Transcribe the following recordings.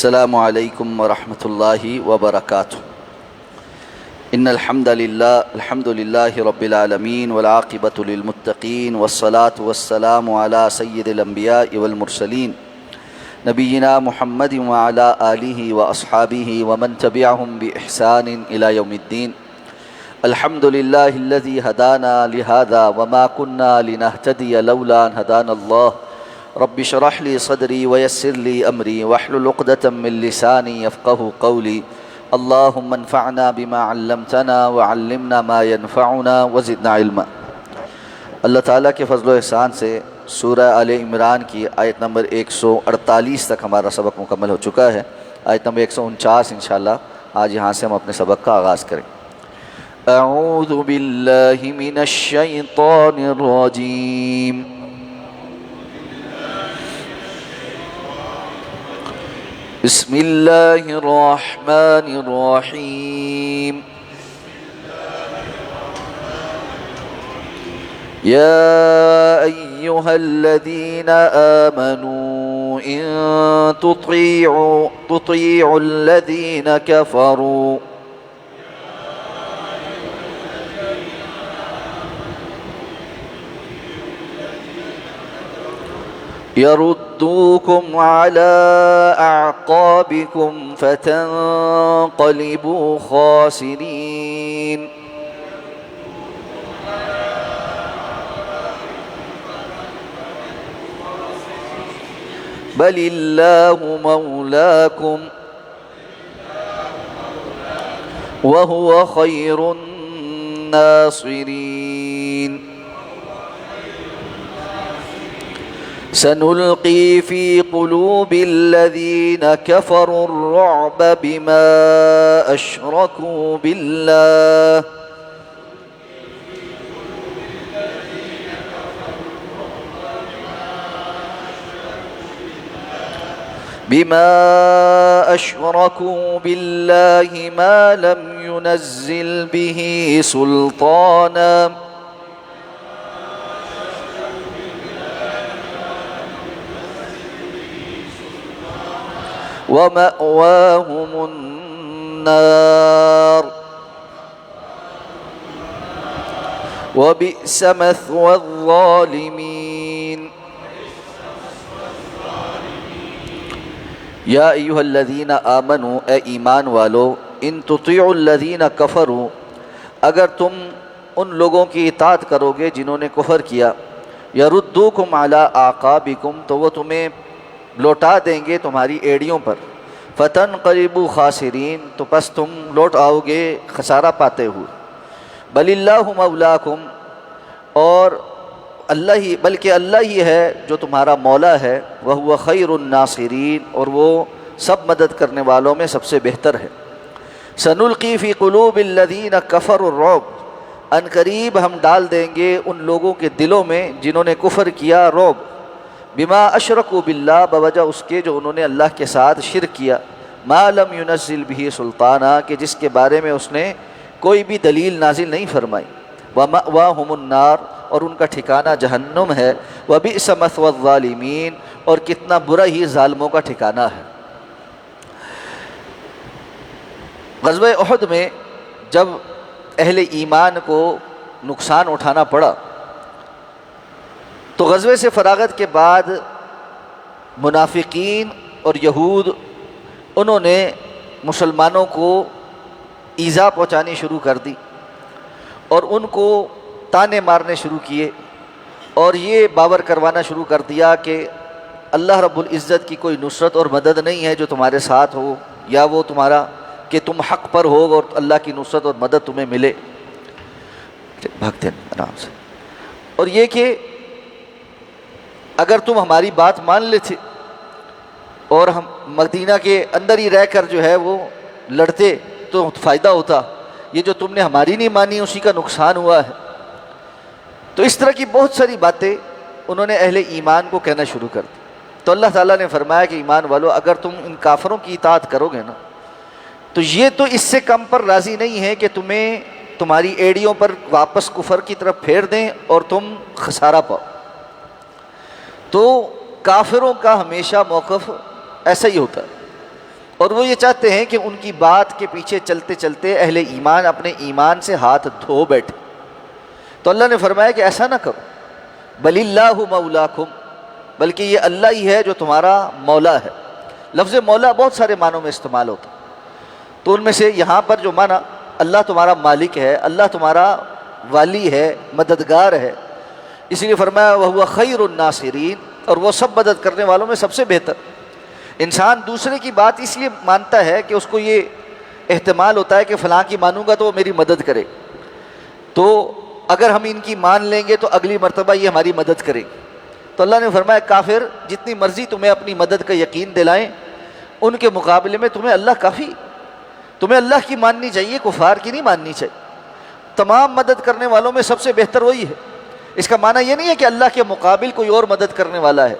السلام علیکم ورحمۃ اللہ وبرکاتہ۔ ان الحمد للہ رب العالمین والعاقبۃ للمتقین والصلاة والسلام علی سید الانبیاء والمرسلین نبینا محمد وعلی آلہ واصحابہ ومن تبعہم بإحسان الی یوم الدین۔ الحمد للہ الذی ہدانا لہذا وما کنا لنہتدی لولا ان ہدانا اللہ۔ رب اشرح لي صدري ويسر لي أمري واحلل عقدة من لساني يفقهوا قولي اللهم انفعنا بما علمتنا وعلمنا ما ينفعنا وزدنا علما۔ اللہ تعالیٰ کے فضل و احسان سے سورہ آل عمران کی آیت نمبر 148 تک ہمارا سبق مکمل ہو چکا ہے۔ آیت نمبر 149 انشاءاللہ آج یہاں سے ہم اپنے سبق کا آغاز کریں۔ اعوذ باللہ من الشیطان الرجیم۔ بسم اللہ الرحمن الرحیم۔ یا ایہا الذین آمنوا ان تطیعوا الذین کفروا يردوكم على أعقابكم فتنقلبوا خاسرين۔ بل الله مولاكم وهو خير الناصرين۔ سنلقي في قلوب الذين كفروا الرعب بما أشركوا بالله ما لم ينزل به سلطانا ومأواهم النار وبئس مثوى الظالمين۔ یا ایہا الذین آمنوا، اے ایمان والو، ان تطیعوا الذین کفروا، اگر تم ان لوگوں کی اطاعت کرو گے جنہوں نے کفر کیا، یردوکم علی اعقابکم، تو وہ تمہیں لوٹا دیں گے تمہاری ایڑیوں پر، فتنقلبوا خاسرین، تو پس تم لوٹ آؤ گے خسارہ پاتے ہوئے۔ بل اللہ مولاکم، اور بلکہ اللہ ہی ہے جو تمہارا مولا ہے، وہو خیر الناصرین، اور وہ سب مدد کرنے والوں میں سب سے بہتر ہے۔ سنلقی فی قلوب الذین کفروا الرعب، ان قریب ہم ڈال دیں گے ان لوگوں کے دلوں میں جنہوں نے کفر کیا رعب، بما اشرکوا باللہ، بوجہ اس کے جو انہوں نے اللہ کے ساتھ شرک کیا، ما لم ينزل به سلطانا، کہ جس کے بارے میں اس نے کوئی بھی دلیل نازل نہیں فرمائی، ومأواہم النار، اور ان کا ٹھکانہ جہنم ہے، وبئس مثوى الظالمین، اور کتنا برا ہی ظالموں کا ٹھکانہ ہے۔ غزوہ احد میں جب اہل ایمان کو نقصان اٹھانا پڑا تو غزوے سے فراغت کے بعد منافقین اور یہود انہوں نے مسلمانوں کو ایذا پہنچانی شروع کر دی اور ان کو تانے مارنے شروع کیے، اور یہ باور کروانا شروع کر دیا کہ اللہ رب العزت کی کوئی نصرت اور مدد نہیں ہے جو تمہارے ساتھ ہو، یا وہ تمہارا کہ تم حق پر ہو اور اللہ کی نصرت اور مدد تمہیں ملے۔ بھاگتے ہیں آرام سے۔ اور یہ کہ اگر تم ہماری بات مان لیتے اور ہم مدینہ کے اندر ہی رہ کر جو ہے وہ لڑتے تو فائدہ ہوتا، یہ جو تم نے ہماری نہیں مانی اسی کا نقصان ہوا ہے۔ تو اس طرح کی بہت ساری باتیں انہوں نے اہل ایمان کو کہنا شروع کر دی۔ تو اللہ تعالیٰ نے فرمایا کہ ایمان والو، اگر تم ان کافروں کی اطاعت کرو گے نا تو یہ تو اس سے کم پر راضی نہیں ہے کہ تمہیں تمہاری ایڑیوں پر واپس کفر کی طرف پھیر دیں اور تم خسارہ پاؤ۔ تو کافروں کا ہمیشہ موقف ایسا ہی ہوتا ہے اور وہ یہ چاہتے ہیں کہ ان کی بات کے پیچھے چلتے چلتے اہل ایمان اپنے ایمان سے ہاتھ دھو بیٹھے۔ تو اللہ نے فرمایا کہ ایسا نہ کرو، بل اللہ مولاکم، بلکہ یہ اللہ ہی ہے جو تمہارا مولا ہے۔ لفظ مولا بہت سارے معنوں میں استعمال ہوتا ہے، تو ان میں سے یہاں پر جو معنی اللہ تمہارا مالک ہے، اللہ تمہارا والی ہے، مددگار ہے، اس لیے فرمایا وَهُوَ خَيْرُ النَّاصِرِينَ، اور وہ سب مدد کرنے والوں میں سب سے بہتر۔ انسان دوسرے کی بات اس لیے مانتا ہے کہ اس کو یہ احتمال ہوتا ہے کہ فلاں کی مانوں گا تو وہ میری مدد کرے، تو اگر ہم ان کی مان لیں گے تو اگلی مرتبہ یہ ہماری مدد کرے۔ تو اللہ نے فرمایا کافر جتنی مرضی تمہیں اپنی مدد کا یقین دلائیں، ان کے مقابلے میں تمہیں اللہ کافی، تمہیں اللہ کی ماننی چاہیے، کفار کی نہیں ماننی چاہیے۔ تمام مدد کرنے والوں میں سب سے بہتر وہی ہے۔ اس کا معنی یہ نہیں ہے کہ اللہ کے مقابل کوئی اور مدد کرنے والا ہے۔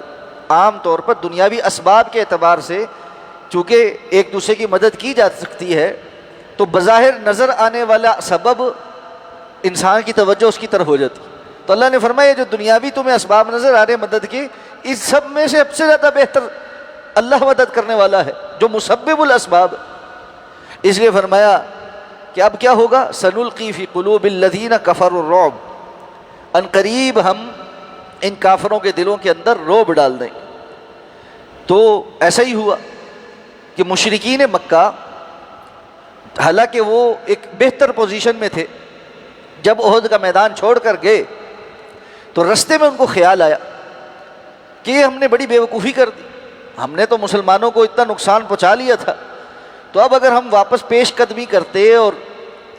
عام طور پر دنیاوی اسباب کے اعتبار سے چونکہ ایک دوسرے کی مدد کی جا سکتی ہے، تو بظاہر نظر آنے والا سبب انسان کی توجہ اس کی طرف ہو جاتی۔ تو اللہ نے فرمایا جو دنیاوی تمہیں اسباب نظر آ رہے مدد کے، اس سب میں سے سب سے زیادہ بہتر اللہ مدد کرنے والا ہے جو مسبب الاسباب۔ اس لیے فرمایا کہ اب کیا ہوگا، سنلقی فی قلوب الذین کفروا الرعب، ان قریب ہم ان کافروں کے دلوں کے اندر رعب ڈال دیں۔ تو ایسا ہی ہوا کہ مشرکین مکہ حالانکہ وہ ایک بہتر پوزیشن میں تھے، جب احد کا میدان چھوڑ کر گئے تو رستے میں ان کو خیال آیا کہ ہم نے بڑی بیوقوفی کر دی، ہم نے تو مسلمانوں کو اتنا نقصان پہنچا لیا تھا، تو اب اگر ہم واپس پیش قدمی کرتے اور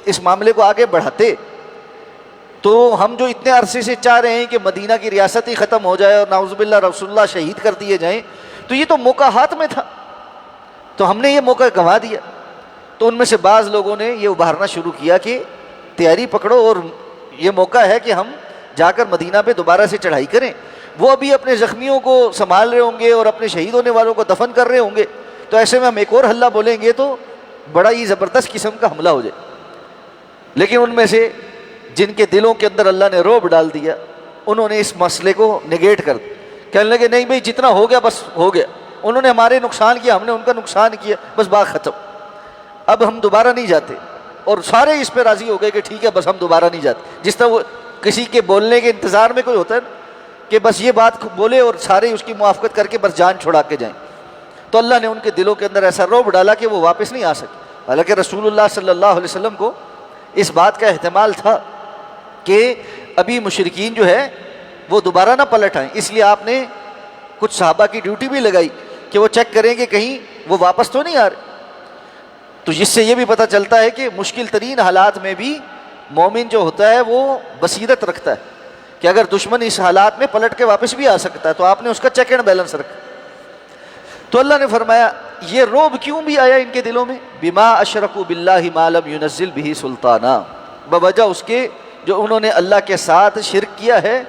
اس معاملے کو آگے بڑھاتے تو ہم جو اتنے عرصے سے چاہ رہے ہیں کہ مدینہ کی ریاست ہی ختم ہو جائے اور نعوذ باللہ رسول اللہ شہید کر دیے جائیں، تو یہ تو موقع ہاتھ میں تھا، تو ہم نے یہ موقع گنوا دیا۔ تو ان میں سے بعض لوگوں نے یہ ابھارنا شروع کیا کہ تیاری پکڑو اور یہ موقع ہے کہ ہم جا کر مدینہ پہ دوبارہ سے چڑھائی کریں۔ وہ ابھی اپنے زخمیوں کو سنبھال رہے ہوں گے اور اپنے شہید ہونے والوں کو دفن کر رہے ہوں گے، تو ایسے میں ہم ایک اور حملہ بولیں گے تو بڑا ہی زبردست قسم کا حملہ ہو جائے۔ لیکن ان میں سے جن کے دلوں کے اندر اللہ نے رعب ڈال دیا، انہوں نے اس مسئلے کو نگیٹ کر دیا، کہنے لگے نہیں بھائی جتنا ہو گیا بس ہو گیا، انہوں نے ہمارے نقصان کیا، ہم نے ان کا نقصان کیا، بس بات ختم، اب ہم دوبارہ نہیں جاتے۔ اور سارے اس پہ راضی ہو گئے کہ ٹھیک ہے بس ہم دوبارہ نہیں جاتے۔ جس طرح وہ کسی کے بولنے کے انتظار میں کوئی ہوتا ہے کہ بس یہ بات بولے اور سارے اس کی موافقت کر کے بس جان چھڑا کے جائیں، تو اللہ نے ان کے دلوں کے اندر ایسا رعب ڈالا کہ وہ واپس نہیں آ سکے۔ حالانکہ رسول اللہ صلی اللہ علیہ وسلم کو اس بات کا احتمال تھا کہ ابھی مشرکین جو ہے وہ دوبارہ نہ پلٹ آئیں، اس لیے آپ نے کچھ صحابہ کی ڈیوٹی بھی لگائی کہ وہ چیک کریں کہ کہیں وہ واپس تو نہیں آ رہے۔ تو جس سے یہ بھی پتہ چلتا ہے کہ مشکل ترین حالات میں بھی مومن جو ہوتا ہے وہ بصیرت رکھتا ہے کہ اگر دشمن اس حالات میں پلٹ کے واپس بھی آ سکتا ہے تو آپ نے اس کا چیک اینڈ بیلنس رکھا۔ تو اللہ نے فرمایا یہ رعب کیوں بھی آیا ان کے دلوں میں، بما اشرکوا باللہ ما لم ينزل به سلطانا، بوجہ اس کے جو انہوں نے اللہ کے ساتھ شرک کیا ہے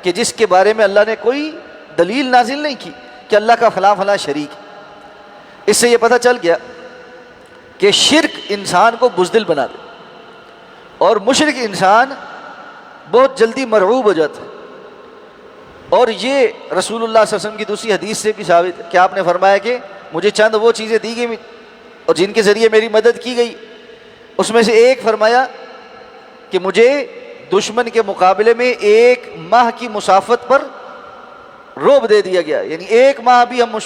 کہ جس کے بارے میں اللہ نے کوئی دلیل نازل نہیں کی کہ اللہ کا فلاں فلاں شریک۔ اس سے یہ پتہ چل گیا کہ شرک انسان کو بزدل بنا دے، اور مشرک انسان بہت جلدی مرعوب ہو جاتا ہے۔ اور یہ رسول اللہ صلی اللہ علیہ وسلم کی دوسری حدیث سے بھی ثابت ہے کہ آپ نے فرمایا کہ مجھے چند وہ چیزیں دی گئی اور جن کے ذریعے میری مدد کی گئی، اس میں سے ایک فرمایا کہ مجھے دشمن کے مقابلے میں 1 ماہ کی مسافت پر رعب دے دیا گیا، یعنی 1 ماہ بھی ہم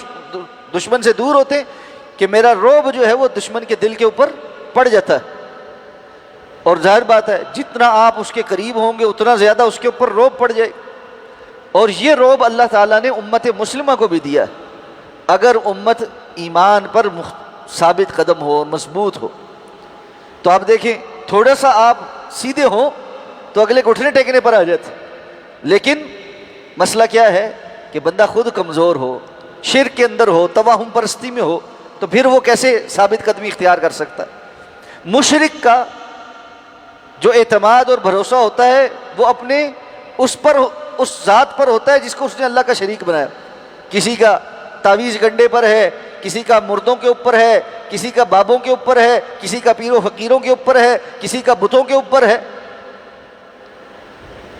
دشمن سے دور ہوتے کہ میرا رعب جو ہے وہ دشمن کے دل کے اوپر پڑ جاتا ہے۔ اور ظاہر بات ہے جتنا آپ اس کے قریب ہوں گے اتنا زیادہ اس کے اوپر رعب پڑ جائے۔ اور یہ رعب اللہ تعالیٰ نے امت مسلمہ کو بھی دیا ہے، اگر امت ایمان پر ثابت قدم ہو اور مضبوط ہو۔ تو آپ دیکھیں تھوڑا سا آپ سیدھے ہوں تو اگلے کو اٹھنے ٹیکنے پر آ جاتے، لیکن مسئلہ کیا ہے کہ بندہ خود کمزور ہو، شرک کے اندر ہو، توہم پرستی میں ہو، تو پھر وہ کیسے ثابت قدمی اختیار کر سکتا ہے۔ مشرک کا جو اعتماد اور بھروسہ ہوتا ہے وہ اپنے اس ذات پر ہوتا ہے جس کو اس نے اللہ کا شریک بنایا۔ کسی کا تعویذ گنڈے پر ہے، کسی کا مردوں کے اوپر ہے، کسی کا بابوں کے اوپر ہے، کسی کا پیر و فقیروں کے اوپر ہے، کسی کا بتوں کے اوپر ہے،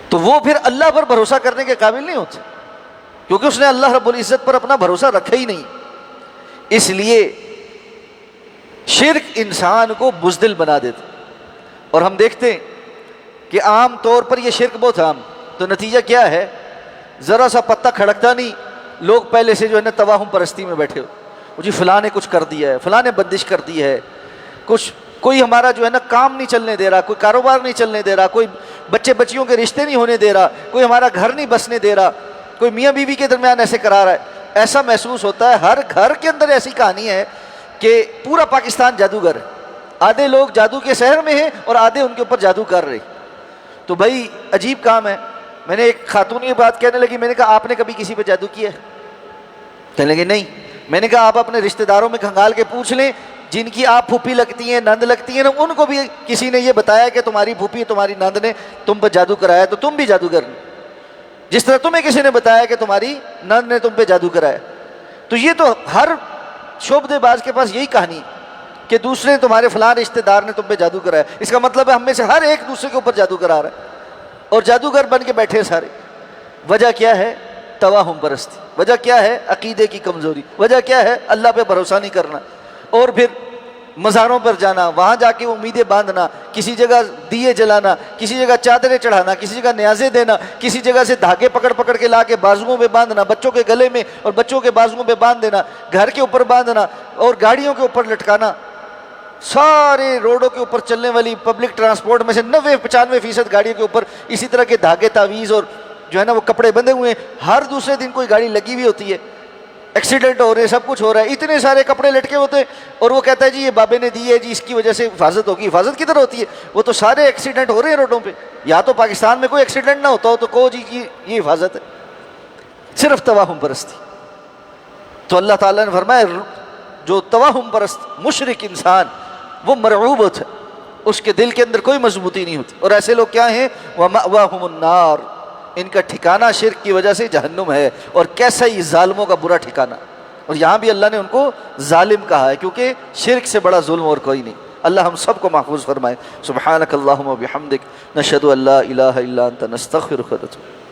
تو وہ پھر اللہ پر بھروسہ کرنے کے قابل نہیں ہوتے کیونکہ اس نے اللہ رب العزت پر اپنا بھروسہ رکھا ہی نہیں۔ اس لیے شرک انسان کو بزدل بنا دیتا، اور ہم دیکھتے ہیں کہ عام طور پر یہ شرک بہت عام، تو نتیجہ کیا ہے؟ ذرا سا پتہ کھڑکتا نہیں، لوگ پہلے سے جو ہے نا توہم پرستی میں بیٹھے ہو، جی فلاں نے کچھ کر دیا ہے، فلاں نے بندش کر دی ہے، کوئی ہمارا جو ہے نا کام نہیں چلنے دے رہا، کوئی کاروبار نہیں چلنے دے رہا، کوئی بچے بچیوں کے رشتے نہیں ہونے دے رہا، کوئی ہمارا گھر نہیں بسنے دے رہا، کوئی میاں بیوی کے درمیان ایسے کرا رہا ہے۔ ایسا محسوس ہوتا ہے ہر گھر کے اندر ایسی کہانی ہے کہ پورا پاکستان جادوگر ہے، آدھے لوگ جادو کے شہر میں ہیں اور آدھے ان کے اوپر جادو کر رہے۔ تو بھائی عجیب کام ہے۔ میں نے ایک خاتون یہ بات کہنے لگی، میں نے کہا آپ نے کبھی کسی پہ جادو کیا ہے؟ کہنے لگے نہیں۔ میں نے کہا آپ اپنے رشتہ داروں میں کھنگال کے پوچھ لیں، جن کی آپ پھوپھی لگتی ہیں، نند لگتی ہیں نا، ان کو بھی کسی نے یہ بتایا کہ تمہاری پھوپھی تمہاری نند نے تم پہ جادو کرایا، تو تم بھی جادوگر ہو، جس طرح تمہیں کسی نے بتایا کہ تمہاری نند نے تم پہ جادو کرایا۔ تو یہ تو ہر شعبدے باز کے پاس یہی کہانی کہ دوسرے تمہارے فلاں رشتہ دار نے تم پہ جادو کرایا۔ اس کا مطلب ہے ہم میں سے ہر ایک دوسرے کے اوپر جادو کرا رہا ہے، اور جادوگر بن کے بیٹھے سارے۔ وجہ کیا ہے؟ توہم پرستی۔ وجہ کیا ہے؟ عقیدے کی کمزوری۔ وجہ کیا ہے؟ اللہ پہ بھروسہ نہیں کرنا، اور پھر مزاروں پر جانا، وہاں جا کے امیدیں باندھنا، کسی جگہ دیے جلانا، کسی جگہ چادریں چڑھانا، کسی جگہ نیازیں دینا، کسی جگہ سے دھاگے پکڑ پکڑ کے لا کے بازوؤں پہ باندھنا، بچوں کے گلے میں اور بچوں کے بازوؤں پہ باندھ دینا، گھر کے اوپر باندھنا اور گاڑیوں کے اوپر لٹکانا۔ سارے روڈوں کے اوپر چلنے والی پبلک ٹرانسپورٹ میں سے 90-95% گاڑیوں کے اوپر اسی طرح کے دھاگے تعویذ اور جو ہے نا وہ کپڑے بندھے ہوئے ہیں۔ ہر دوسرے دن کوئی گاڑی لگی ہوئی ہوتی ہے، ایکسیڈنٹ ہو رہے ہیں، سب کچھ ہو رہا ہے، اتنے سارے کپڑے لٹکے ہوتے ہیں، اور وہ کہتا ہے جی یہ بابے نے دی ہے جی، اس کی وجہ سے حفاظت ہوگی۔ حفاظت کدھر ہوتی ہے؟ وہ تو سارے ایکسیڈنٹ ہو رہے ہیں روڈوں پہ۔ یا تو پاکستان میں کوئی ایکسیڈنٹ نہ ہوتا ہو تو کہو جی یہ حفاظت ہے، صرف توہم پرستی۔ تو اللہ تعالیٰ نے فرمایا جو توہم پرست مشرک انسان وہ مرعوب ہوتا ہے، اس کے دل کے اندر کوئی مضبوطی نہیں ہوتی۔ اور ایسے لوگ کیا ہیں؟ وَمَأْوَاهُمُ النَّارُ، ان کا ٹھکانہ شرک کی وجہ سے جہنم ہے، اور کیسا ہی ظالموں کا برا ٹھکانہ۔ اور یہاں بھی اللہ نے ان کو ظالم کہا ہے، کیونکہ شرک سے بڑا ظلم اور کوئی نہیں۔ اللہ ہم سب کو محفوظ فرمائے۔ سبحانک اللہم و بحمدک، نشہد ان لا الہ الا انت، نستغفرک و نتوب۔